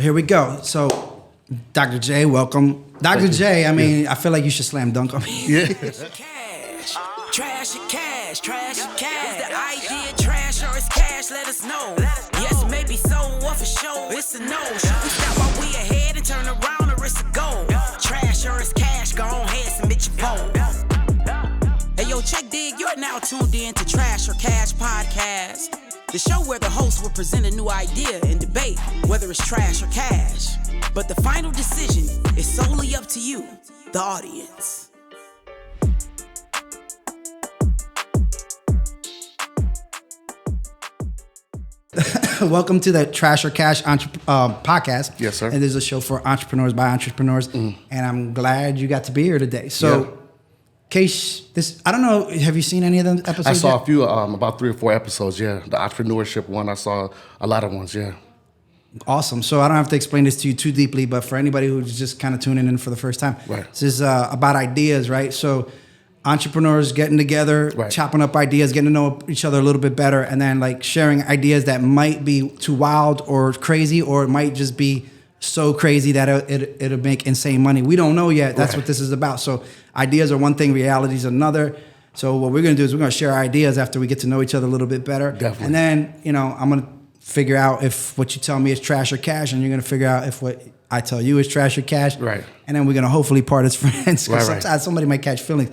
Here we go. So, Dr. Jay, welcome. Dr. Jay, I mean, I feel like you should slam dunk on me. Yeah. Cash, trash or cash, trash or cash. Is the idea trash or is cash? Let us know. Yes, maybe so, or for sure, it's a no. Should we stop while we ahead and turn around, or it's a go? Trash or is cash? Go on ahead, submit your vote. Hey, yo, check dig. You're now tuned in to Trash or Cash Podcast, the show where the host will present a new idea and debate whether it's trash or cash. But the final decision is solely up to you, the audience. Welcome to the Trash or Cash podcast. Yes, sir. And this is a show for entrepreneurs by entrepreneurs. And I'm glad you got to be here today. So, Case, I don't know, have you seen any of the episodes? I saw yet? a few, about 3 or 4 episodes, yeah. The entrepreneurship one, I saw a lot of ones, yeah. Awesome. So I don't have to explain this to you too deeply, but for anybody who's just kind of tuning in for the first time, This is about ideas, right? So entrepreneurs getting together, chopping up ideas, getting to know each other a little bit better, and then like sharing ideas that might be too wild or crazy, or it might just be so crazy that it'll make insane money. We don't know yet. That's what this is about. So ideas are one thing, reality is another. So what we're going to do is we're going to share ideas after we get to know each other a little bit better. Definitely. And then, I'm going to figure out if what you tell me is trash or cash, and you're going to figure out if what I tell you is trash or cash. Right. And then we're going to hopefully part as friends, because sometimes somebody might catch feelings.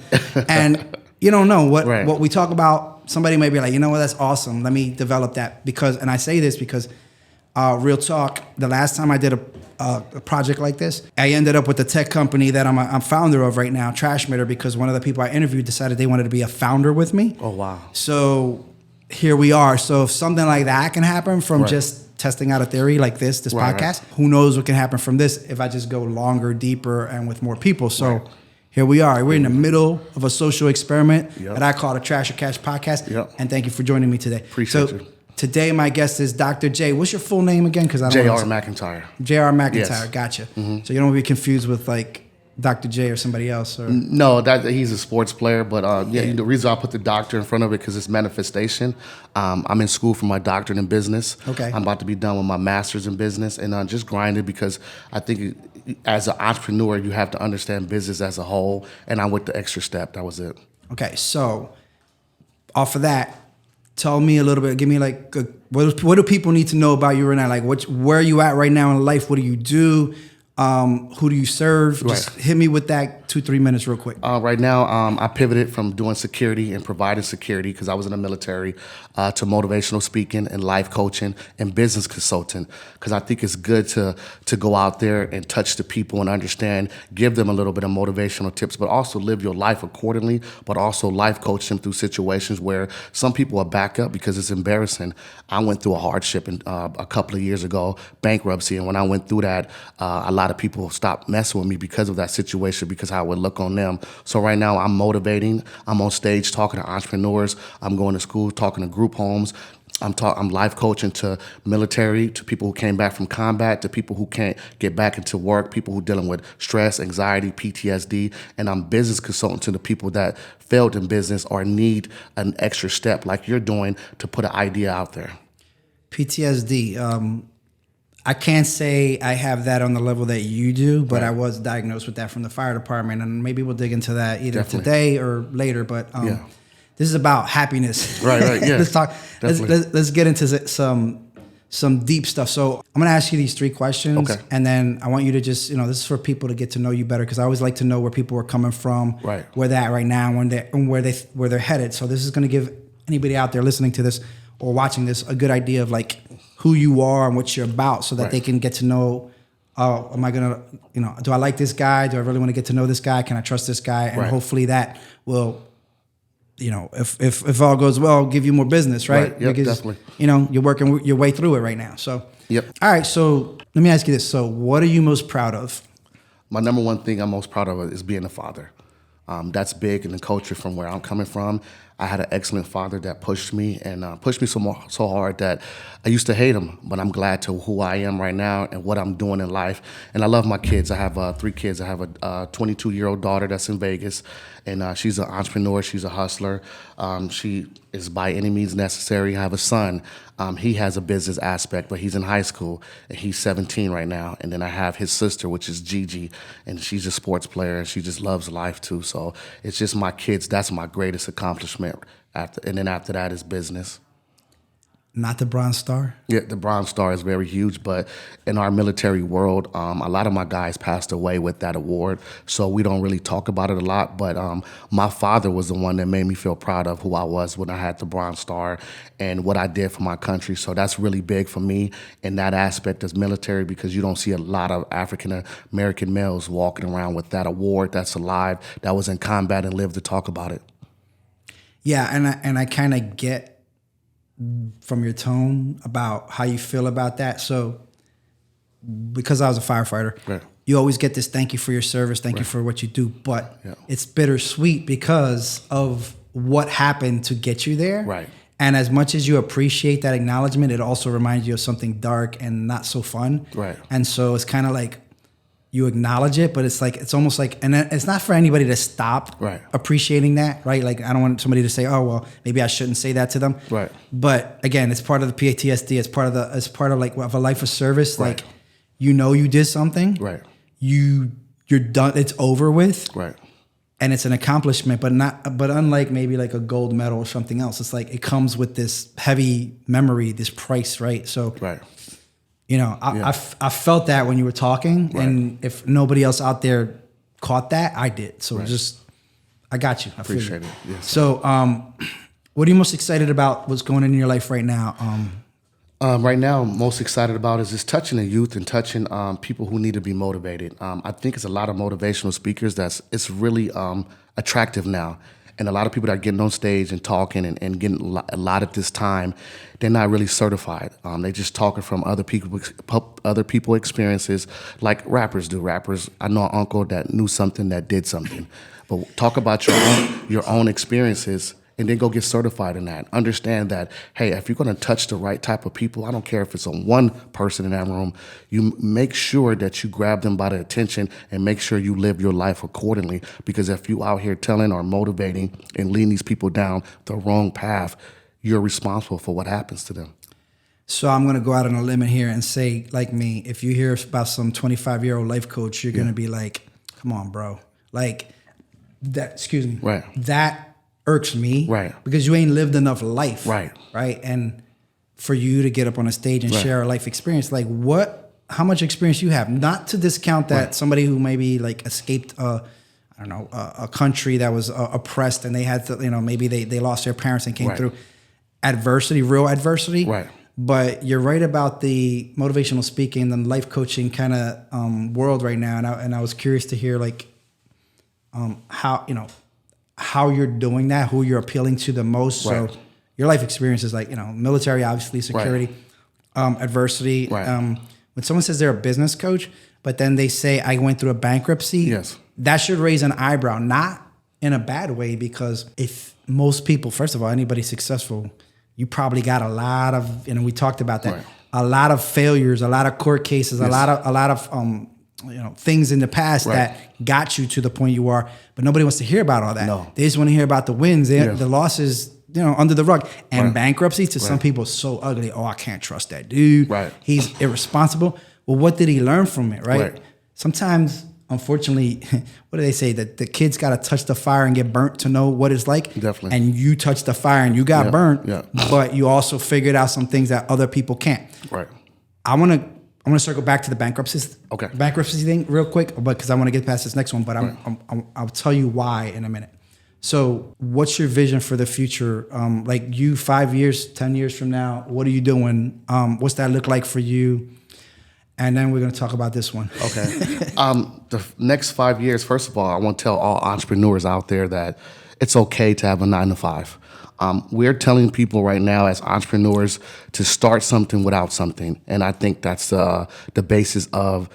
And you don't know what we talk about. Somebody may be like, you know what, that's awesome. Let me develop that. And I say this because real talk, the last time I did a project like this, I ended up with the tech company that I'm founder of right now, Trashmitter, because one of the people I interviewed decided they wanted to be a founder with me. Oh, wow. So here we are. So if something like that can happen from just testing out a theory like this podcast, who knows what can happen from this if I just go longer, deeper, and with more people. So here we are. We're in the middle of a social experiment that I call the Trash or Cash podcast. And thank you for joining me today. Appreciate you. Today, my guest is Dr. Jay. What's your full name again? Because I don't JayR McIntyre. JayR McIntyre. Yes. Gotcha. So you don't want to be confused with like Dr. J or somebody else? Or? No, he's a sports player, but the reason I put the doctor in front of it because it's manifestation. I'm in school for my doctorate in business. Okay. I'm about to be done with my master's in business, and just grinding because I think as an entrepreneur, you have to understand business as a whole, and I went the extra step. That was it. Okay, so off of that, tell me a little bit. Give me like, what do people need to know about you right now? Like, where are you at right now in life? What do you do? Who do you serve? Just hit me with that 2-3 minutes real quick. Right now, I pivoted from doing security and providing security because I was in the military to motivational speaking and life coaching and business consulting, because I think it's good to go out there and touch the people and understand, give them a little bit of motivational tips, but also live your life accordingly, but also life coach them through situations where some people are back up because it's embarrassing. I went through a hardship a couple of years ago, bankruptcy, and when I went through that, a lot of people stopped messing with me because of that situation, because how I would look on them. So right now I'm motivating. I'm on stage talking to entrepreneurs. I'm going to school talking to group homes. I'm life coaching to military, to people who came back from combat, to people who can't get back into work, people who are dealing with stress, anxiety, PTSD, and I'm business consultant to the people that failed in business or need an extra step like you're doing to put an idea out there. PTSD. I can't say I have that on the level that you do, but I was diagnosed with that from the fire department, and maybe we'll dig into that either today or later. But this is about happiness. Right. Yeah. Let's talk. Let's get into some deep stuff. So I'm going to ask you these 3 questions, and then I want you to just, this is for people to get to know you better, because I always like to know where people are coming from, where they're at right now, and where they're headed. So this is going to give anybody out there listening to this or watching this a good idea of like who you are and what you're about, so that they can get to know, am I going to, do I like this guy? Do I really want to get to know this guy? Can I trust this guy? And hopefully that will, if all goes well, give you more business, right? Yep, because, definitely. You're working your way through it right now. So, all right. So let me ask you this. So what are you most proud of? My number one thing I'm most proud of is being a father. That's big in the culture from where I'm coming from. I had an excellent father that pushed me and pushed me so hard that I used to hate him, but I'm glad to who I am right now and what I'm doing in life. And I love my kids. I have 3 kids. I have a 22-year-old daughter that's in Vegas, and she's an entrepreneur. She's a hustler. She is by any means necessary. I have a son. He has a business aspect, but he's in high school, and he's 17 right now. And then I have his sister, which is Gigi, and she's a sports player, and she just loves life too. So it's just my kids. That's my greatest accomplishment. And then after that is business. Not the Bronze Star? Yeah, the Bronze Star is very huge, but in our military world, a lot of my guys passed away with that award, so we don't really talk about it a lot, but my father was the one that made me feel proud of who I was when I had the Bronze Star and what I did for my country, so that's really big for me in that aspect as military, because you don't see a lot of African-American males walking around with that award that's alive, that was in combat and lived to talk about it. Yeah, and I kind of get from your tone about how you feel about that. So because I was a firefighter, right, you always get this thank you for your service, thank you for what you do, but it's bittersweet because of what happened to get you there. Right. And as much as you appreciate that acknowledgement, it also reminds you of something dark and not so fun. Right. And so it's kind of like you acknowledge it, but it's almost like, and it's not for anybody to stop appreciating that, right? Like I don't want somebody to say, oh, well, maybe I shouldn't say that to them. Right. But again, it's part of the PTSD. It's part of like of a life of service. Right. Like, you know, you did something. Right. You're done. It's over with. Right. And it's an accomplishment, but unlike maybe like a gold medal or something else, it's like it comes with this heavy memory, this price, right? So. Right. You know, I felt that when you were talking, and if nobody else out there caught that, I did. So I got you. I appreciate it. Yes. So, what are you most excited about? What's going on in your life right now? Right now, I'm most excited about is just touching the youth and touching people who need to be motivated. I think it's a lot of motivational speakers it's really attractive now. And a lot of people that are getting on stage and talking and getting a lot at this time, they're not really certified. They're just talking from other people's experiences, like rappers do. Rappers, I know an uncle that knew something that did something. But talk about your own experiences and then go get certified in that. Understand that, hey, if you're going to touch the right type of people, I don't care if it's on one person in that room, you make sure that you grab them by the attention and make sure you live your life accordingly. Because if you out here telling or motivating and leading these people down the wrong path, you're responsible for what happens to them. So I'm going to go out on a limb here and say, like me, if you hear about some 25-year-old life coach, you're going to be like, come on, bro. Like that, excuse me. Right. That irks me, right? Because you ain't lived enough life, right? And for you to get up on a stage and share a life experience, like how much experience you have, not to discount that somebody who maybe like escaped a country that was oppressed and they had to, maybe they lost their parents and came through adversity, real adversity, right? But you're right about the motivational speaking and life coaching kind of world right now, and I was curious to hear like how you're doing that, who you're appealing to the most. So your life experience is like, military, obviously, security, adversity. Right. When someone says they're a business coach, but then they say, I went through a bankruptcy, that should raise an eyebrow, not in a bad way, because if most people, first of all, anybody successful, you probably got a lot of, we talked about that, a lot of failures, a lot of court cases, a lot of things in the past that got you to the point you are, but nobody wants to hear about all that. No. They just want to hear about the wins, the losses, under the rug. And bankruptcy to some people is so ugly. Oh, I can't trust that dude. Right. He's irresponsible. Well, what did he learn from it, right? Sometimes, unfortunately, what do they say? That the kids got to touch the fire and get burnt to know what it's like. Definitely. And you touched the fire and you got burnt, but you also figured out some things that other people can't. Right. I want to circle back to the bankruptcy thing real quick, because I want to get past this next one, but I'll tell you why in a minute. So what's your vision for the future? Like you 5 years, 10 years from now, what are you doing? What's that look like for you? And then we're going to talk about this one. Okay. The next 5 years, first of all, I want to tell all entrepreneurs out there that it's okay to have a 9-to-5. We're telling people right now as entrepreneurs to start something without something. And I think that's the basis of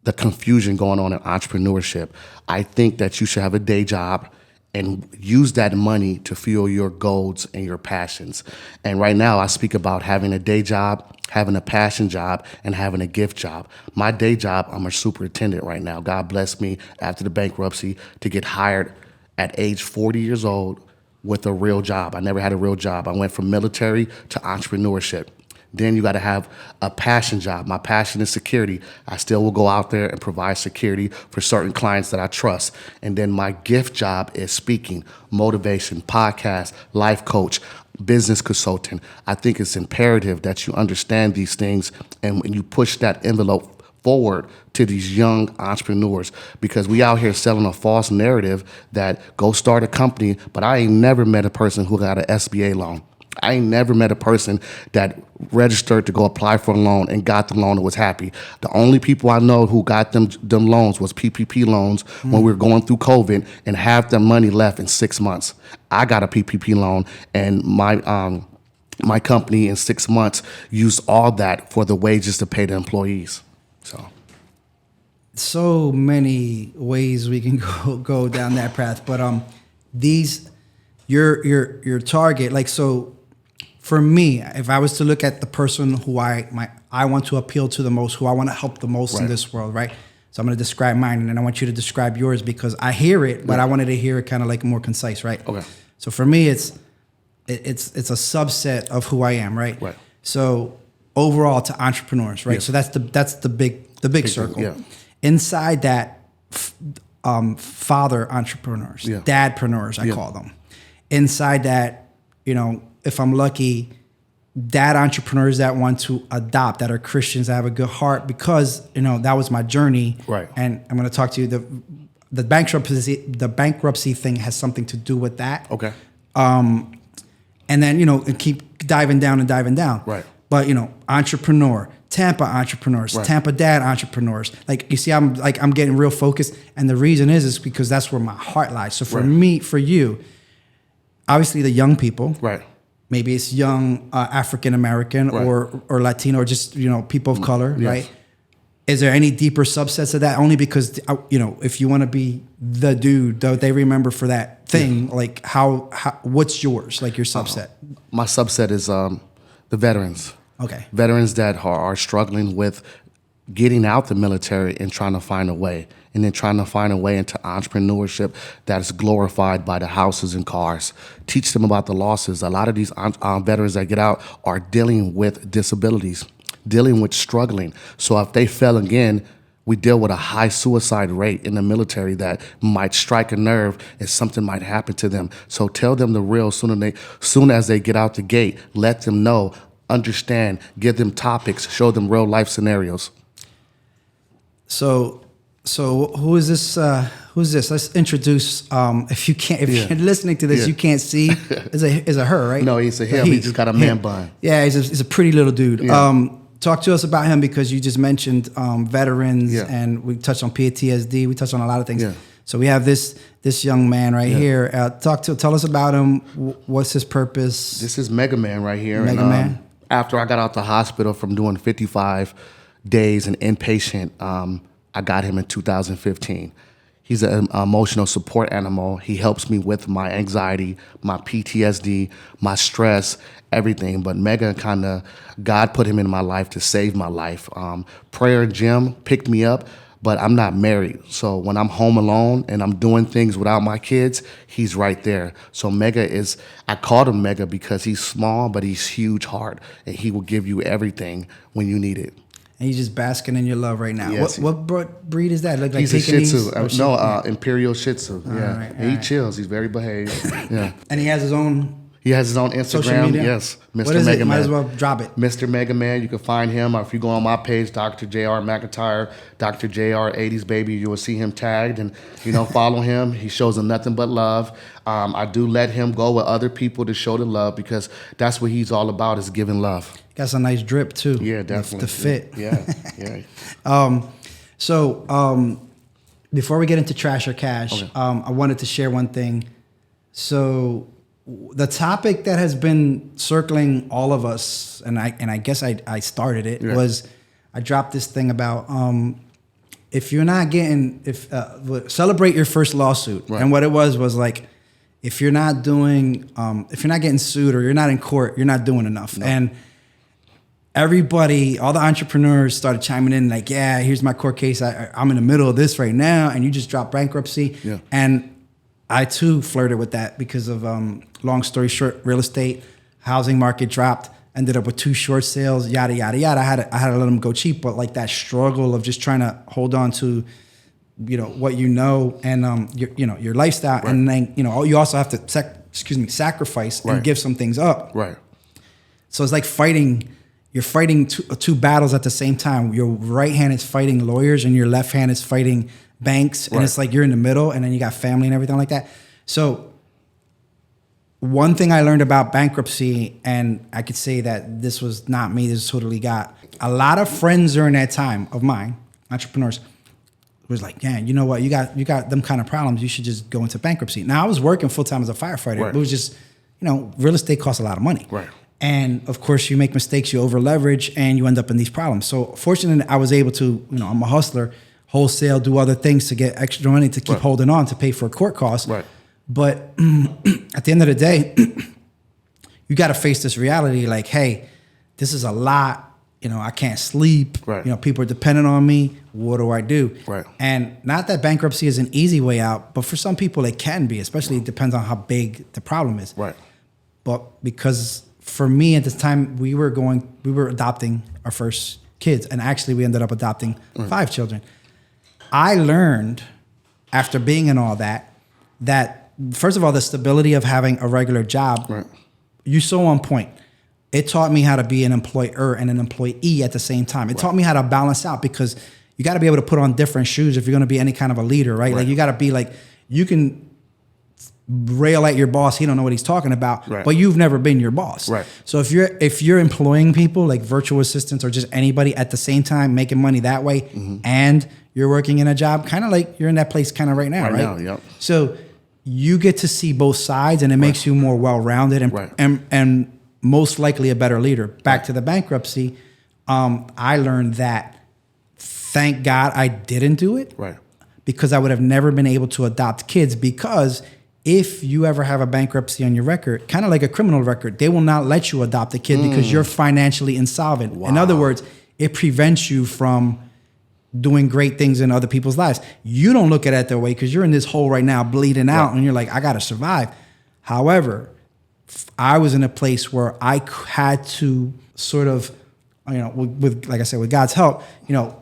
the confusion going on in entrepreneurship. I think that you should have a day job and use that money to fuel your goals and your passions. And right now I speak about having a day job, having a passion job, and having a gift job. My day job, I'm a superintendent right now. God blessed me after the bankruptcy to get hired at age 40 years old with a real job. I never had a real job. I went from military to entrepreneurship. Then you got to have a passion job. My passion is security. I still will go out there and provide security for certain clients that I trust. And then my gift job is speaking, motivation, podcast, life coach, business consultant. I think it's imperative that you understand these things and when you push that envelope forward to these young entrepreneurs, because we out here selling a false narrative that go start a company, but I ain't never met a person who got an SBA loan. I ain't never met a person that registered to go apply for a loan and got the loan and was happy. The only people I know who got them loans was PPP loans when we were going through COVID, and half their money left in 6 months. I got a PPP loan, and my company in 6 months used all that for the wages to pay the employees. So many ways we can go down that path, but your target, like, so for me, if I was to look at the person who I want to appeal to the most, who I want to help the most in this world, right? So I'm going to describe mine, and then I want you to describe yours, because I hear it, but I wanted to hear it kind of like more concise, right? Okay. So for me, it's a subset of who I am, right? Right. So overall, to entrepreneurs, right? Yeah. So that's the big circle. Yeah. Inside that, father entrepreneurs, dadpreneurs, I call them. Inside that, if I'm lucky, dad entrepreneurs that want to adopt, that are Christians, that have a good heart, because that was my journey. Right. And I'm going to talk to you. The bankruptcy thing has something to do with that. Okay. And then keep diving down. Right. But entrepreneur, Tampa entrepreneurs, Tampa dad entrepreneurs. Like, you see, I'm getting real focused, and the reason is because that's where my heart lies. So for me, for you, obviously the young people, right? Maybe it's young African American or Latino, or just people of color, right? Is there any deeper subsets of that? Only because if you want to be the dude, though, they remember for that thing. Like how what's yours? Like your subset? My subset is the veterans. Okay. Veterans that are struggling with getting out the military and trying to find a way, and then trying to find a way into entrepreneurship that is glorified by the houses and cars. Teach them about the losses. A lot of these veterans that get out are dealing with disabilities, dealing with struggling. So if they fail again, we deal with a high suicide rate in the military that might strike a nerve and something might happen to them. So tell them the real soon as they get out the gate. Let them know, understand, give them topics, show them real life scenarios. So who is this? Who's this? Let's introduce. If you're listening to this, you can't see. Is a her, right? No, it's a him. He just got a man bun. Yeah, he's a pretty little dude. Yeah. Talk to us about him, because you just mentioned veterans, and we touched on PTSD. We touched on a lot of things. Yeah. So we have this young man right here. Tell us about him. What's his purpose? This is Mega Man right here. Mega Man. After I got out the hospital from doing 55 days and inpatient, I got him in 2015. He's an emotional support animal. He helps me with my anxiety, my PTSD, my stress, everything. But Mega God put him in my life to save my life. Prayer Jim picked me up, but I'm not married. So when I'm home alone and I'm doing things without my kids, he's right there. So I called him Mega because he's small, but he's huge heart, and he will give you everything when you need it. And he's just basking in your love right now. Yes, what breed is that? He's a Shih Tzu. Imperial Shih Tzu. Yeah, right, he chills. He's very behaved. Yeah, and he has his own. He has his own Instagram. Yes, Mr. Mega Man. Might as well drop it. Mr. Mega Man. You can find him, or if you go on my page, Dr. JayR McIntyre, Dr. JayR 80s Baby. You will see him tagged, and follow him. He shows them nothing but love. I do let him go with other people to show the love, because that's what he's all about, is giving love. Got some nice drip too. Yeah, definitely. The fit. Yeah. So before we get into trash or cash, I wanted to share one thing. So the topic that has been circling all of us, and I guess I started it, was I dropped this thing about if you're not getting celebrate your first lawsuit, and what it was like, if you're not doing, if you're not getting sued or you're not in court, you're not doing enough. No. And everybody, all the entrepreneurs started chiming in like, yeah, here's my court case. I'm in the middle of this right now, and you just dropped bankruptcy. Yeah. And I too flirted with that because of, long story short, real estate, housing market dropped, ended up with 2 short sales, yada, yada, yada. I had to let them go cheap, but like that struggle of just trying to hold on to, what and your lifestyle. Right. And then, you also have to, sacrifice and give some things up. Right. So it's like you're fighting two battles at the same time. Your right hand is fighting lawyers and your left hand is fighting banks. And it's like you're in the middle, and then you got family and everything like that. So one thing I learned about bankruptcy, and I could say that this was not me, this is totally God. A lot of friends during that time of mine, entrepreneurs, was like, yeah, you know what, you got them kind of problems, you should just go into bankruptcy. Now, I was working full-time as a firefighter. Right. It was just, real estate costs a lot of money. Right. And of course, you make mistakes, you over leverage, and you end up in these problems. So fortunately, I was able to, I'm a hustler, wholesale, do other things to get extra money to keep holding on to pay for court costs. Right. But at the end of the day, you got to face this reality like, hey, this is a lot. I can't sleep. Right. People are dependent on me. What do I do? Right. And not that bankruptcy is an easy way out, but for some people it can be, especially it depends on how big the problem is. Right. But because for me at this time, we were adopting our first kids, and actually we ended up adopting 5 children. I learned after being in all that first of all, the stability of having a regular job, you're so on point. It taught me how to be an employer and an employee at the same time. It taught me how to balance out, because you got to be able to put on different shoes if you're going to be any kind of a leader, right? Like you got to be like, you can rail at your boss, he don't know what he's talking about, but you've never been your boss. Right. So if you're employing people like virtual assistants or just anybody at the same time making money that way, and you're working in a job, kind of like you're in that place kind of right now, right? Now, yep. So you get to see both sides, and it makes you more well-rounded and most likely a better leader. Back to the bankruptcy, I learned that, thank God I didn't do it, because I would have never been able to adopt kids, because if you ever have a bankruptcy on your record, kind of like a criminal record, they will not let you adopt a kid because you're financially insolvent. Wow. In other words, it prevents you from doing great things in other people's lives. You don't look at it that way because you're in this hole right now bleeding out, and you're like, I got to survive. However, I was in a place where I had to sort of, with like I said, with God's help,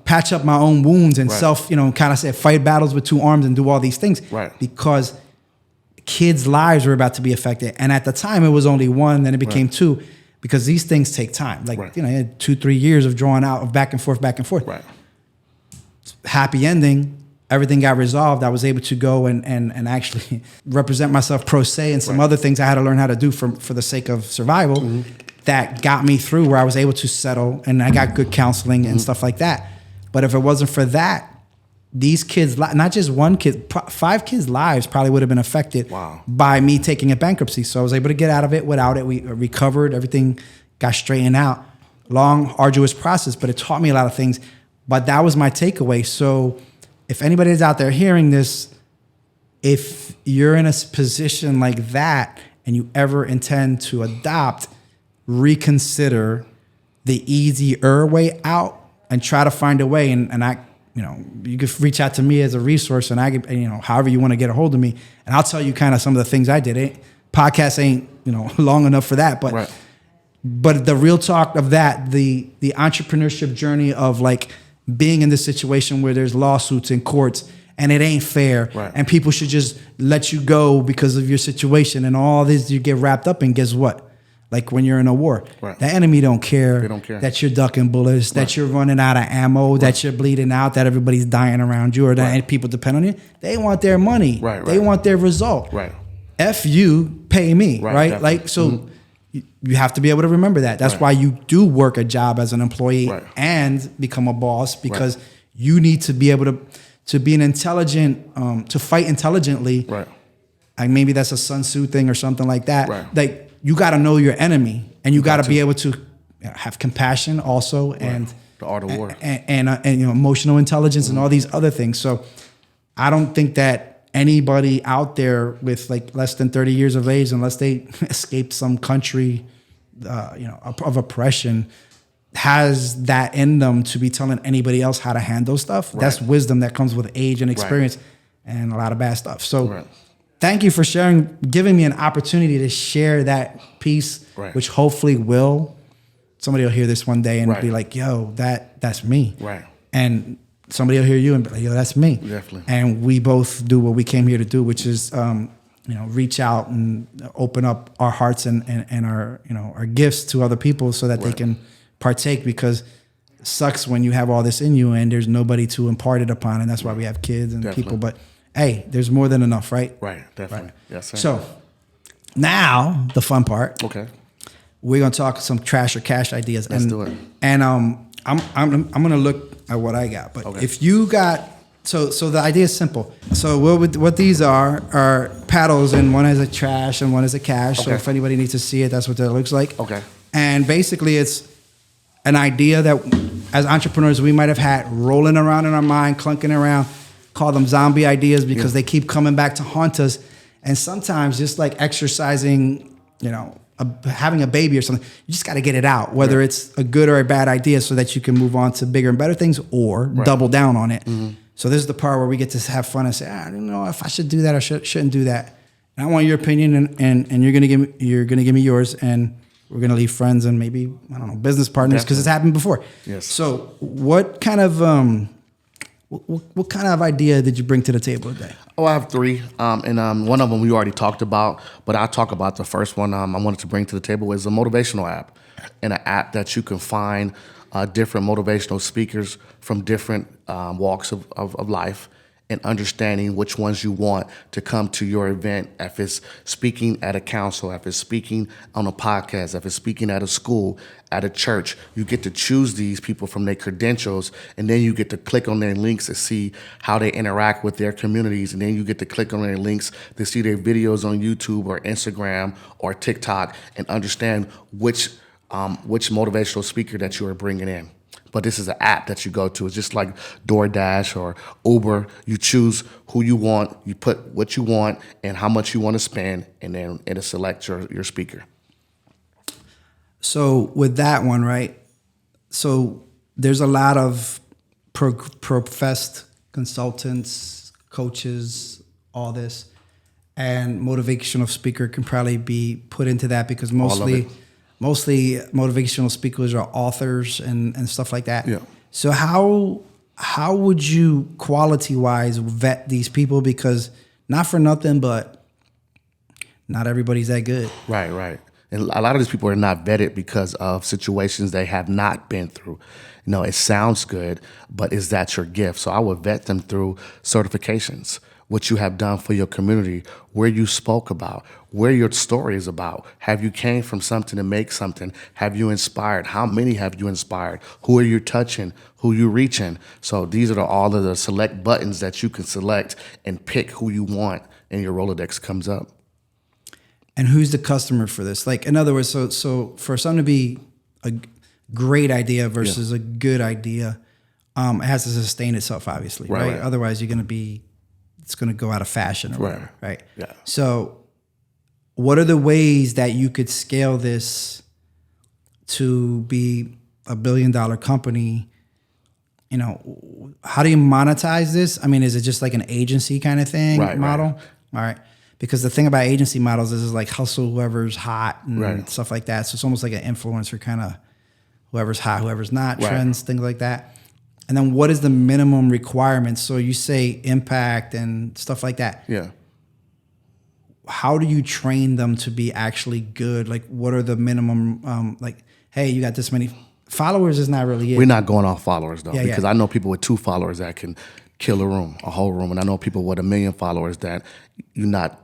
patch up my own wounds and self, kind of say fight battles with 2 arms and do all these things, because kids' lives were about to be affected. And at the time it was only 1, then it became 2, because these things take time. Like, you had 2-3 years of drawing out of back and forth. Right. Happy ending. Everything got resolved. I was able to go and actually represent myself pro se, and some other things I had to learn how to do for the sake of survival that got me through, where I was able to settle, and I got good counseling and stuff like that. But if it wasn't for that, these kids, not just 1 kid, 5 kids' lives probably would have been affected by me taking a bankruptcy. So I was able to get out of it without it. We recovered. Everything got straightened out. Long, arduous process, but it taught me a lot of things. But that was my takeaway. So if anybody is out there hearing this, if you're in a position like that and you ever intend to adopt, reconsider the easier way out and try to find a way. And I, you could reach out to me as a resource, and I could, however you want to get a hold of me, and I'll tell you kind of some of the things I did. Podcast ain't, long enough for that, but but the real talk of that, the entrepreneurship journey of like being in this situation where there's lawsuits in courts and it ain't fair, and people should just let you go because of your situation, and all this you get wrapped up in. Guess what? Like when you're in a war, the enemy don't care, they don't care that you're ducking bullets, that you're running out of ammo, that you're bleeding out, that everybody's dying around you, or that people depend on you. They want their money. They want their result. F you, pay me, right? Like, so you have to be able to remember that. That's why you do work a job as an employee and become a boss, because you need to be able to be an intelligent, to fight intelligently. Like maybe that's a Sun Tzu thing or something like that. Like, you got to know your enemy, and you got to be able to have compassion also, and the art of war, and emotional intelligence and all these other things. So I don't think that anybody out there with like less than 30 years of age, unless they escaped some country, of oppression, has that in them to be telling anybody else how to handle stuff. Right. That's wisdom that comes with age and experience and a lot of bad stuff. So thank you for giving me an opportunity to share that piece, which hopefully somebody will hear this one day and be like, yo, that's me. Right. And somebody will hear you and be like, yo, that's me. Definitely. And we both do what we came here to do, which is, reach out and open up our hearts and our, our gifts to other people so that they can partake, because it sucks when you have all this in you and there's nobody to impart it upon. And that's why we have kids and people. But hey, there's more than enough, right? Right, definitely. Right. Yes, sir. So now the fun part. Okay. We're gonna talk some trash or cash ideas. Let's do it. And I'm gonna look at what I got. But if you got so the idea is simple. So what these are paddles, and one is a trash and one is a cash. Okay. So if anybody needs to see it, that's what that looks like. Okay. And basically it's an idea that as entrepreneurs we might have had rolling around in our mind, clunking around, call them zombie ideas because they keep coming back to haunt us. And sometimes just like exercising, having a baby or something, you just got to get it out, whether it's a good or a bad idea, so that you can move on to bigger and better things or double down on it. Mm-hmm. So this is the part where we get to have fun and say, I don't know if I should do that or shouldn't do that. And I want your opinion, and you're gonna give me yours, and we're gonna leave friends and maybe, I don't know, business partners, because it's happened before. Yes. So what kind of what kind of idea did you bring to the table today? Oh, I have three, and one of them we already talked about, but I'll talk about the first one I wanted to bring to the table is a motivational app, and an app that you can find different motivational speakers from different walks of life, and understanding which ones you want to come to your event. If it's speaking at a council, if it's speaking on a podcast, if it's speaking at a school, at a church, you get to choose these people from their credentials, and then you get to click on their links to see how they interact with their communities, and then you get to click on their links to see their videos on YouTube or Instagram or TikTok, and understand which motivational speaker that you are bringing in. But this is an app that you go to. It's just like DoorDash or Uber. You choose who you want, you put what you want and how much you want to spend, and then it'll select your speaker. So with that one, right? So there's a lot of professed consultants, coaches, all this, and motivational speaker can probably be put into that, because mostly motivational speakers are authors and stuff like that. Yeah. So how would you quality-wise vet these people? Because not for nothing, but not everybody's that good. Right. And a lot of these people are not vetted because of situations they have not been through. It sounds good, but is that your gift? So I would vet them through certifications, what you have done for your community, where you spoke about, where your story is about. Have you came from something to make something? Have you inspired? How many have you inspired? Who are you touching? Who you reaching? So these are all of the select buttons that you can select and pick who you want, and your Rolodex comes up. And who's the customer for this? Like, in other words, so for something to be a great idea versus a good idea, it has to sustain itself, obviously, right? Otherwise, it's going to go out of fashion or whatever, right? Yeah. So what are the ways that you could scale this to be $1 billion company? How do you monetize this? I mean, is it just like an agency kind of thing model? Right. All right. Because the thing about agency models is like hustle whoever's hot and stuff like that. So it's almost like an influencer kind of, whoever's hot, whoever's not, trends, things like that. And then what is the minimum requirements? So you say impact and stuff like that. Yeah. How do you train them to be actually good? Like, what are the minimum, hey, you got this many followers is not really it. We're not going off followers though, because I know people with 2 followers that can kill a whole room. And I know people with 1 million followers that you're not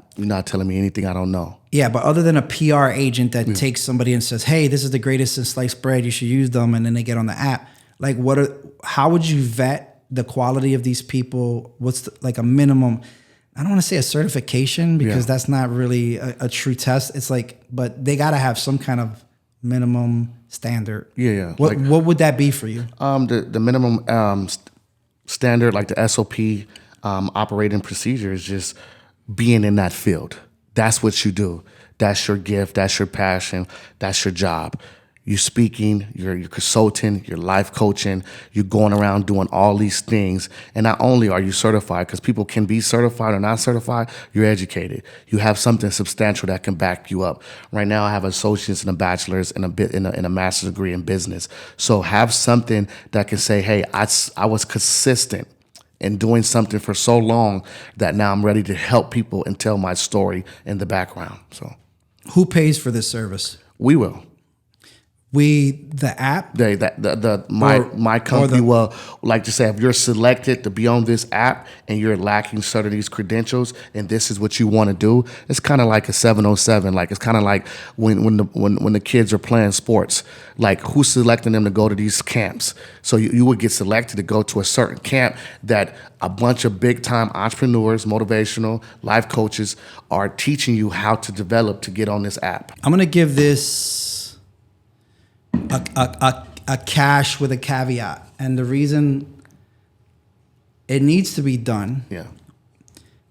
telling me anything I don't know. Yeah, but other than a PR agent that takes somebody and says, hey, this is the greatest in sliced bread, you should use them, and then they get on the app. Like, how would you vet the quality of these people? What's like a minimum? I don't want to say a certification, because that's not really a true test. It's like, but they got to have some kind of minimum standard. Yeah. What would that be for you? The minimum standard, like the SOP, operating procedure is just being in that field. That's what you do. That's your gift. That's your passion. That's your job. You're speaking, you're consulting, you're life coaching, you're going around doing all these things. And not only are you certified, because people can be certified or not certified, you're educated. You have something substantial that can back you up. Right now, I have associates and a bachelor's and a master's degree in business. So have something that can say, hey, I was consistent in doing something for so long that now I'm ready to help people and tell my story in the background. So, who pays for this service? We will. The app? My company will, like to say, if you're selected to be on this app and you're lacking certain of these credentials and this is what you want to do, it's kind of like a 707. Like, it's kind of like when the kids are playing sports, like who's selecting them to go to these camps? So you would get selected to go to a certain camp that a bunch of big time entrepreneurs, motivational life coaches are teaching you how to develop to get on this app. I'm going to give this a cash with a caveat, and the reason it needs to be done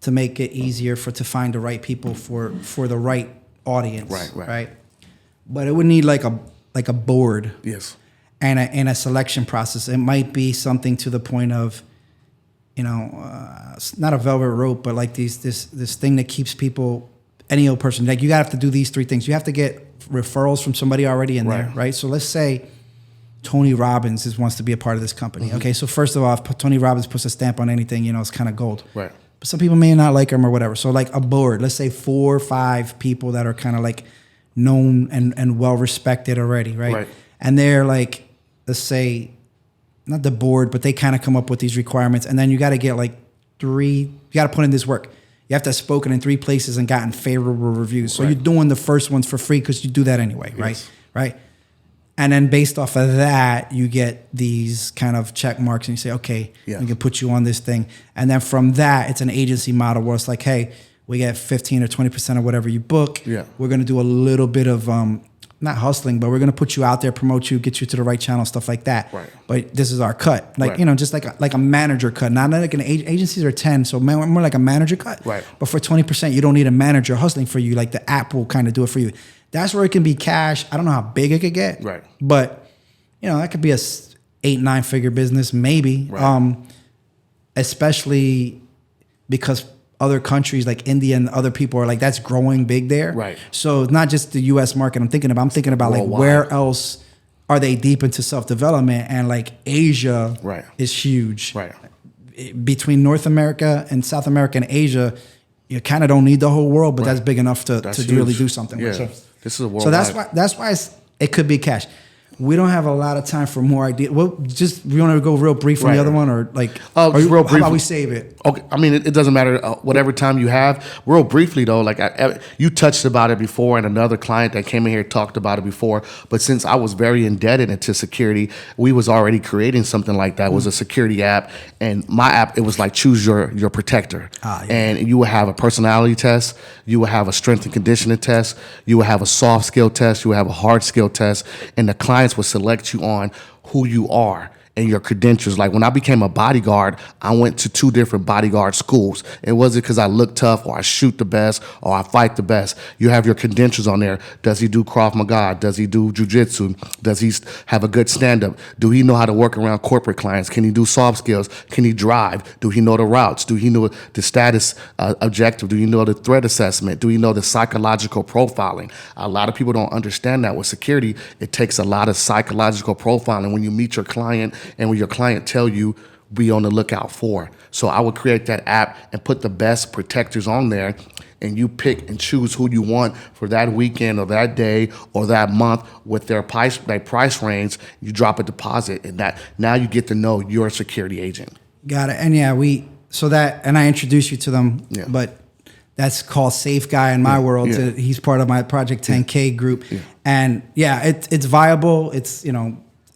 to make it easier to find the right people for the right audience, right? But it would need like a board, and a selection process. It might be something to the point of, not a velvet rope, but like this thing that keeps people, any old person, like you have to do these 3 things. You have to get referrals from somebody already in there, right? So let's say Tony Robbins wants to be a part of this company. Mm-hmm. Okay, so first of all, if Tony Robbins puts a stamp on anything, it's kind of gold. Right. But some people may not like him or whatever. So like a board, let's say 4 or 5 people that are kind of like known and well respected already, right? And they're like, let's say, not the board, but they kind of come up with these requirements, and then you got to get like 3. You got to put in this work. You have to have spoken in 3 places and gotten favorable reviews. So you're doing the first ones for free because you do that anyway, right? And then based off of that, you get these kind of check marks and you say, okay, we can put you on this thing. And then from that, it's an agency model where it's like, hey, we get 15 or 20% of whatever you book. Yeah. We're going to do a little bit of, not hustling, but we're going to put you out there, promote you, get you to the right channel, stuff like that. Right. But this is our cut. Like, just like a manager cut. Not like an agencies are 10, so more like a manager cut. Right. But for 20%, you don't need a manager hustling for you. Like the app will kind of do it for you. That's where it can be cash. I don't know how big it could get. Right. But, that could be a 8-9 figure business, maybe. Right. Especially because other countries like India and other people are like, that's growing big there. Right. So it's not just the US market I'm thinking about worldwide. Like where else are they deep into self-development, and like Asia is huge. Right. Between North America and South America and Asia, you kind of don't need the whole world, but that's big enough to really do something with. So this is a worldwide. So that's why it could be cash. We don't have a lot of time for more ideas. Well, we want to go real brief on the other one, or like, real brief. How about we save it? Okay, I mean, it doesn't matter whatever time you have. Real briefly though, like you touched about it before, and another client that came in here talked about it before. But since I was very indebted into security, we was already creating something like that. It was a security app, and my app, it was like choose your protector, and you would have a personality test, you would have a strength and conditioning test, you would have a soft skill test, you would have a hard skill test, and the clients will select you on who you are and your credentials. Like when I became a bodyguard, I went to 2 different bodyguard schools. It wasn't because I look tough or I shoot the best or I fight the best. You have your credentials on there. Does he do Krav Maga? Does he do jiu-jitsu? Does he have a good stand-up? Do he know how to work around corporate clients? Can he do soft skills? Can he drive? Do he know the routes? Do he know the status objective? Do he know the threat assessment? Do he know the psychological profiling? A lot of people don't understand that with security. It takes a lot of psychological profiling when you meet your client and when your client tell you, be on the lookout for. So I would create that app and put the best protectors on there, and you pick and choose who you want for that weekend or that day or that month with their price range. You drop a deposit, and that now you get to know your security agent. Got it. And and I introduced you to them, but that's called Safe Guy in my world. Yeah. He's part of my Project 10K group. Yeah. And it's viable. It's,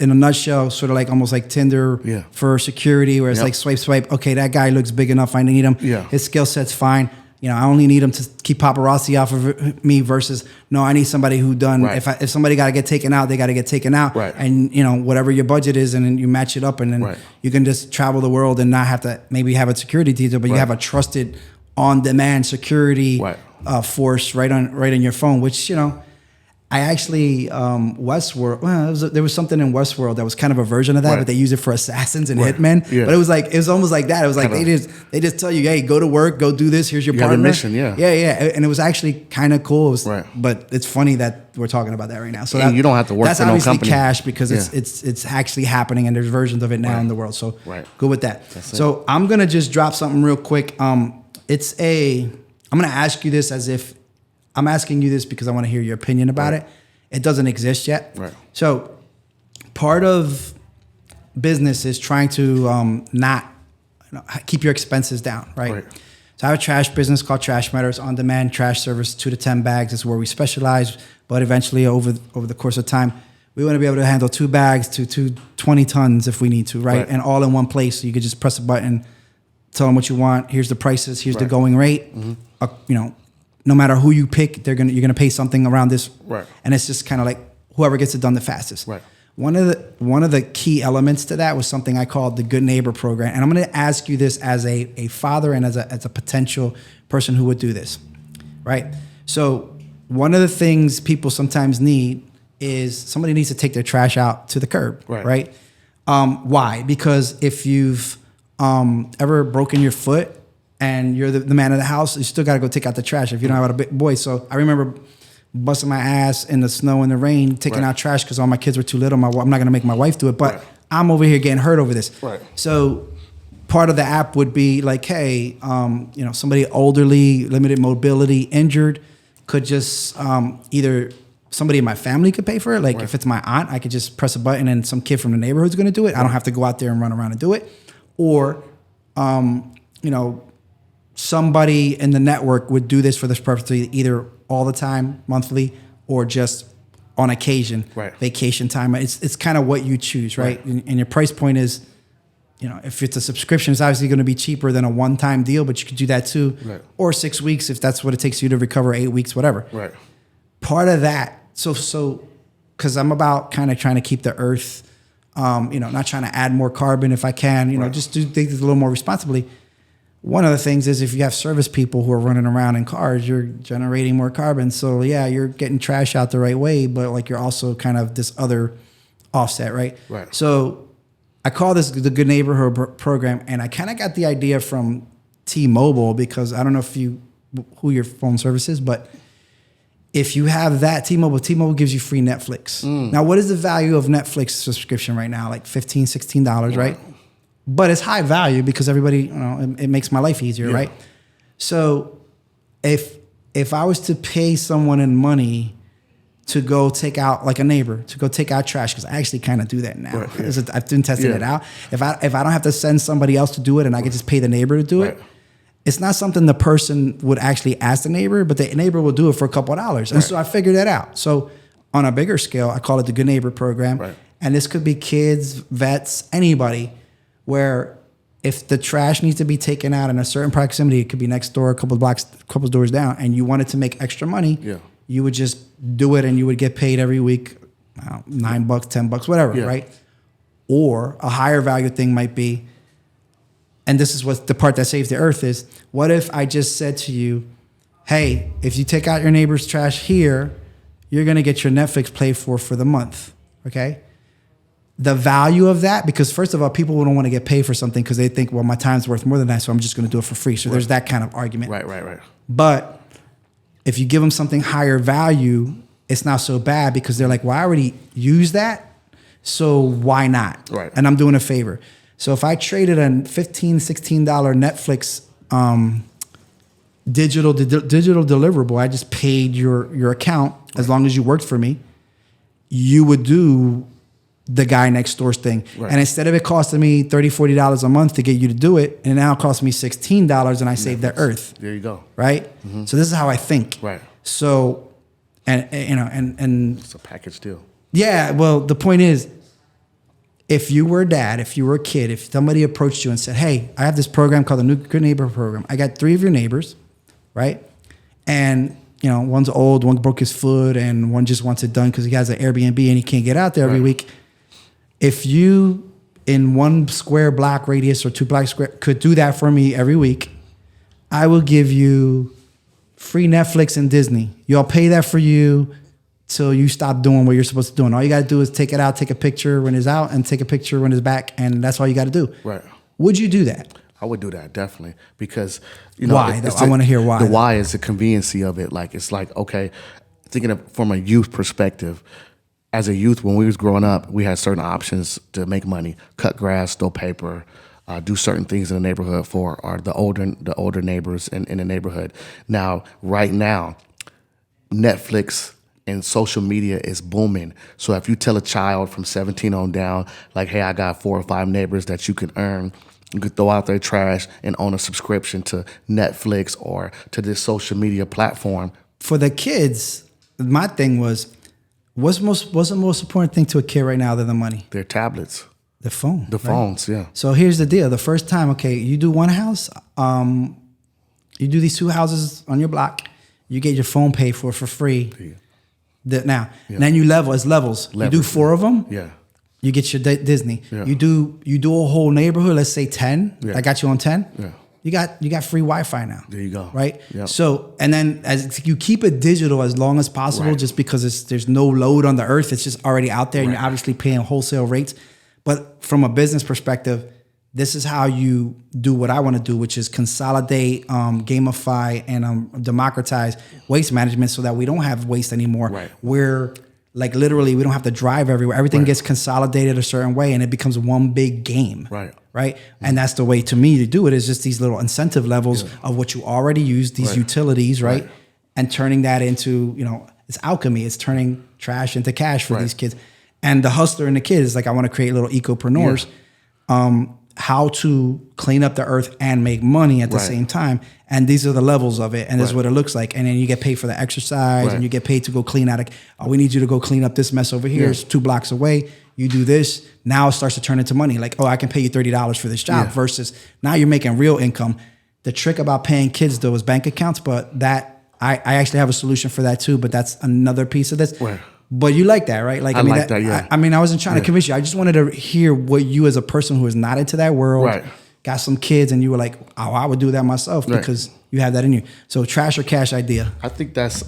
in a nutshell, sort of like almost like Tinder for security, where it's like swipe. Okay, that guy looks big enough. I need him. Yeah. His skill set's fine. I only need them to keep paparazzi off of me versus, no, I need somebody who done, if somebody got to get taken out, they got to get taken out. Right. And, whatever your budget is, and then you match it up, and then you can just travel the world and not have to maybe have a security detail, but you have a trusted on-demand security force right on your phone, which, I actually, Westworld, there was something in Westworld that was kind of a version of that, but they use it for assassins and hitmen. Yeah. But it was almost like that. It was like they just tell you, hey, go to work, go do this. Here's your partner. Mission, yeah. And it was actually kind of cool. But it's funny that we're talking about that right now. So you don't have to work for no company. That's obviously cash because it's actually happening, and there's versions of it now in the world. So good with that. So I'm gonna just drop something real quick. I'm gonna ask you this as if I'm asking you this because I want to hear your opinion about it. It doesn't exist yet. Right. So part of business is trying to not keep your expenses down, right? So I have a trash business called Trash Matters, on-demand trash service, 2 to 10 bags is where we specialize. But eventually, over the course of time, we want to be able to handle 2 bags to 20 tons if we need to, right? And all in one place, so you could just press a button, tell them what you want. Here's the prices. Here's the going rate. No matter who you pick, you're gonna pay something around this, and it's just kind of like whoever gets it done the fastest. One of the key elements to that was something I called the Good Neighbor program, and I'm gonna ask you this as a father and as a potential person who would do this, right? So one of the things people sometimes need is somebody needs to take their trash out to the curb, right? Why? Because if you've ever broken your foot and you're the man of the house, you still got to go take out the trash if you don't have a big boy. So I remember busting my ass in the snow and the rain, taking out trash because all my kids were too little. I'm not going to make my wife do it, but I'm over here getting hurt over this. So part of the app would be like, hey, somebody elderly, limited mobility, injured, could just either somebody in my family could pay for it. Like if it's my aunt, I could just press a button and some kid from the neighborhood's going to do it. I don't have to go out there and run around and do it. Or, somebody in the network would do this for this purpose, either all the time, monthly, or just on occasion, vacation time. It's kind of what you choose, right? And your price point is, if it's a subscription, it's obviously going to be cheaper than a one-time deal, but you could do that too. Or 6 weeks if that's what it takes you to recover, 8 weeks, whatever. Part of that, so because I'm about kind of trying to keep the earth, not trying to add more carbon if I can, just do things a little more responsibly. One of the things is if you have service people who are running around in cars, you're generating more carbon. So yeah, you're getting trash out the right way, but like you're also kind of this other offset, right? So I call this the Good Neighborhood program, and I kind of got the idea from T-Mobile because I don't know who your phone service is, but if you have that T-Mobile gives you free Netflix. Now, what is the value of Netflix subscription right now? Like $15, $16, right? But it's high value because everybody, it makes my life easier, right? So if I was to pay someone in money to go take out, like a neighbor, to go take out trash, because I actually kind of do that now. I've been testing it out. If I don't have to send somebody else to do it and I could just pay the neighbor to do it, it's not something the person would actually ask the neighbor, but the neighbor will do it for a couple of dollars. And so I figured that out. So on a bigger scale, I call it the Good Neighbor program. And this could be kids, vets, anybody, where if the trash needs to be taken out in a certain proximity, it could be next door, a couple of doors down, and you wanted to make extra money, you would just do it and you would get paid every week, $9, $10, whatever, right? Or a higher value thing might be, and this is what the part that saves the earth is, what if I just said to you, hey, if you take out your neighbor's trash here, you're going to get your Netflix paid for the month, okay? The value of that, because first of all, people don't want to get paid for something because they think, well, my time's worth more than that, so I'm just going to do it for free. So there's that kind of argument. Right. But if you give them something higher value, it's not so bad because they're like, well, I already use that, so why not? And I'm doing a favor. So if I traded a $15, $16 Netflix digital deliverable, I just paid your account as long as you worked for me, you would do the guy next door's thing. And instead of it costing me $30, $40 a month to get you to do it, and now it costs me $16 and I save the earth. There you go. Right? So this is how I think. So, and it's a package deal. Yeah. Well, the point is, if you were a dad, if you were a kid, if somebody approached you and said, hey, I have this program called the Good Neighbor program. I got 3 of your neighbors. right? And one's old, one broke his foot, and one just wants it done because he has an Airbnb and he can't get out there every week. If you, in 1 square block radius or 2 block square, could do that for me every week, I will give you free Netflix and Disney. I'll pay that for you till you stop doing what you're supposed to do. And all you got to do is take it out, take a picture when it's out, and take a picture when it's back, and that's all you got to do. Right. Would you do that? I would do that, definitely, because why? I want to hear why. The why is the conveniency of it. Like, it's like, okay, thinking of from a youth perspective. As a youth, when we was growing up, we had certain options to make money: cut grass, stow paper, do certain things in the neighborhood for the older neighbors in the neighborhood. Now, right now, Netflix and social media is booming. So if you tell a child from 17 on down, like, hey, I got 4 or 5 neighbors that you can earn, you could throw out their trash and own a subscription to Netflix or to this social media platform. For the kids, my thing was, what's the most important thing to a kid right now other than money? Their tablets. The phone. The phones, yeah. So here's the deal. The first time, okay, you do one house, you do these 2 houses on your block, you get your phone paid for free. Yeah. Now, then you level. It's levels. You do 4 of them. Yeah. You get your Disney. Yeah. You do a whole neighborhood. Let's say 10. Yeah. I got you on 10. Yeah. You got free Wi-Fi now. There you go. Right. Yep. So, and then as you keep it digital as long as possible, just because there's no load on the earth. It's just already out there, and you're obviously paying wholesale rates. But from a business perspective, this is how you do what I want to do, which is consolidate, gamify, and democratize waste management so that we don't have waste anymore. Right. We're like literally, we don't have to drive everywhere. Everything gets consolidated a certain way, and it becomes one big game. Right. And that's the way to me to do it, is just these little incentive levels of what you already use, these utilities, right? And turning that into, it's alchemy. It's turning trash into cash for these kids. And the hustler and the kids, like, I want to create little ecopreneurs, how to clean up the earth and make money at the same time. And these are the levels of it. And this is what it looks like. And then you get paid for the exercise, and you get paid to go clean out. We need you to go clean up this mess over here. It's 2 blocks away. You do this. Now it starts to turn into money. Like, I can pay you $30 for this job versus now you're making real income. The trick about paying kids, though, is bank accounts. But that I actually have a solution for that too. But that's another piece of this. But you like that, right? Like, I like that, yeah. I wasn't trying to convince you. I just wanted to hear what you, as a person who is not into that world, got some kids, and you were like, I would do that myself because you have that in you. So trash or cash idea? I think that's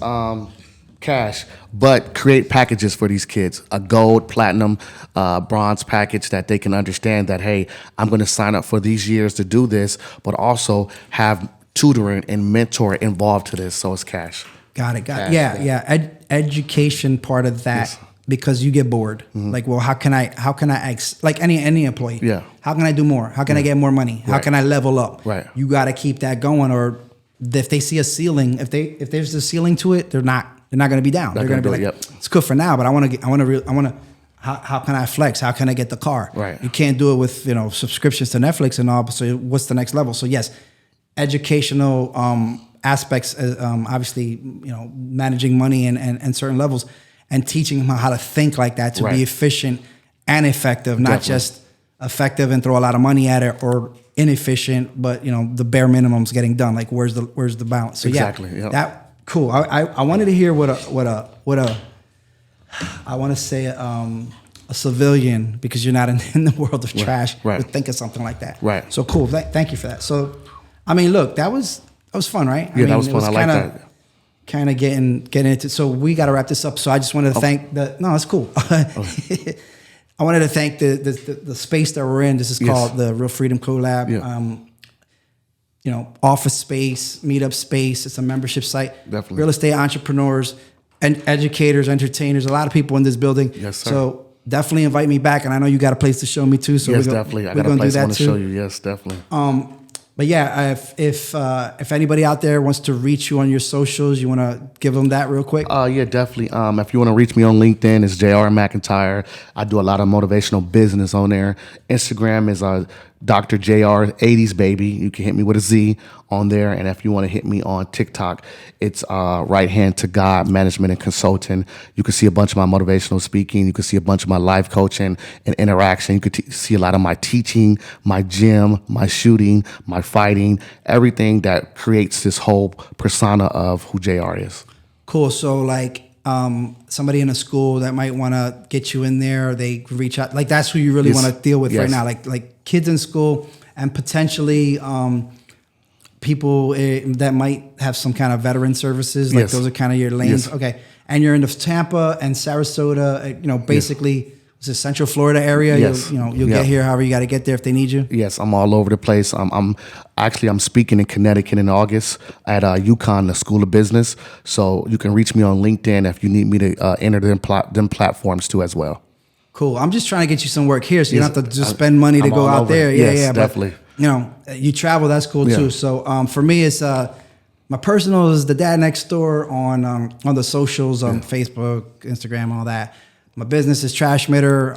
cash, but create packages for these kids, a gold, platinum, bronze package that they can understand that, hey, I'm going to sign up for these years to do this, but also have tutoring and mentor involved to this. So it's cash. Got it. Yeah. Education part of that, because you get bored. Like, well, how can I like any employee? Yeah. How can I do more? How can I get more money? How can I level up? Right. You got to keep that going, or if they see a ceiling, if there's a ceiling to it, they're not going to be down. They're going to be like, it's good for now, but I want to. How can I flex? How can I get the car? Right. You can't do it with subscriptions to Netflix and all. So what's the next level? So yes, educational aspects, obviously, managing money and certain levels, and teaching them how to think like that to be efficient and effective, not just effective and throw a lot of money at it, or inefficient, but the bare minimum's getting done. Like, where's the balance? So that cool. I wanted to hear what a I want to say a civilian, because you're not in the world of trash, would think of something like that. Right. So cool. Thank you for that. So, look, that was fun, right? Yeah, that was fun. I like that. Kind of getting into. So we got to wrap this up. So I just wanted to thank No, it's cool. I wanted to thank the space that we're in. This is called the Real Freedom Collab. Yeah. Office space, meetup space. It's a membership site. Definitely. Real estate entrepreneurs and educators, entertainers. A lot of people in this building. Yes, sir. So definitely invite me back, and I know you got a place to show me too. So yes, definitely. I got a place I want to show you. Yes, definitely. But yeah, if anybody out there wants to reach you on your socials, you want to give them that real quick? Yeah, definitely. If you want to reach me on LinkedIn, it's JayR McIntyre. I do a lot of motivational business on there. Instagram is Dr. JayR 80s baby. You can hit me with a Z on there. And if you want to hit me on TikTok, it's Right Hand to God Management and Consulting. You can see a bunch of my motivational speaking. You can see a bunch of my life coaching and interaction. You can see a lot of my teaching, my gym, my shooting, my fighting, everything that creates this whole persona of who JayR is. Cool. So like somebody in a school that might want to get you in there, they reach out. Like that's who you really want to deal with right now. Like kids in school and potentially people that might have some kind of veteran services. Like those are kind of your lanes. Okay. And you're in the Tampa and Sarasota, basically it's a Central Florida area. You'll get here however you got to get there if they need you. Yes, I'm all over the place. I'm speaking in Connecticut in August at UConn, the School of Business. So you can reach me on LinkedIn if you need me to enter them platforms too as well. Cool. I'm just trying to get you some work here, so you don't have to just spend money to go out there. Yeah, definitely. But, you travel. That's cool too. So for me, it's my personal is the dad next door on the socials, on Facebook, Instagram, all that. My business is Trashmitter,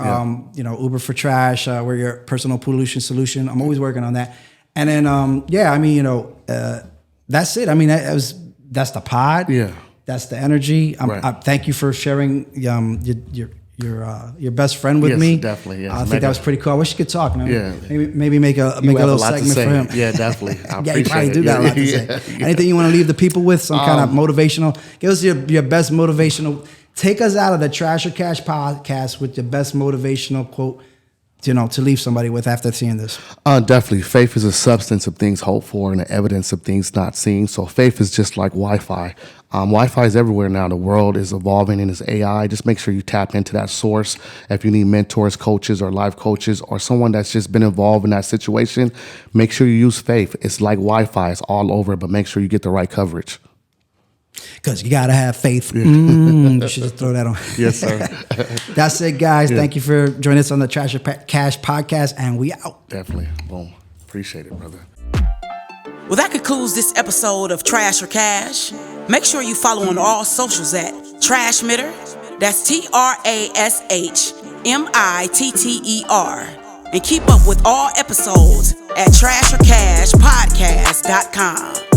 Uber for Trash. We're your personal pollution solution. I'm always working on that. And then, that's it. I mean, that's the pod. Yeah. That's the energy. I thank you for sharing your best friend with me. Definitely. Yes, I think that was pretty cool. I wish you could talk. Maybe make a little segment for him. Yeah, definitely. Yeah, you probably do got a lot to say. Anything you want to leave the people with? Some kind of motivational? Give us your best motivational. Take us out of the Trash or Cash podcast with your best motivational quote, to leave somebody with after seeing this. Definitely. Faith is a substance of things hoped for and the evidence of things not seen. So faith is just like Wi-Fi. Wi-Fi is everywhere now. The world is evolving and it's AI. Just make sure you tap into that source. If you need mentors, coaches, or life coaches, or someone that's just been involved in that situation, make sure you use faith. It's like Wi-Fi. It's all over, but make sure you get the right coverage. Because you got to have faith. You should just throw that on. Yes, sir. That's it, guys. Yeah. Thank you for joining us on the Trash or Cash podcast, and we out. Definitely. Boom. Appreciate it, brother. Well, that concludes this episode of Trash or Cash. Make sure you follow on all socials at Trashmitter. That's TRASHMITTER. And keep up with all episodes at trashorcashpodcast.com.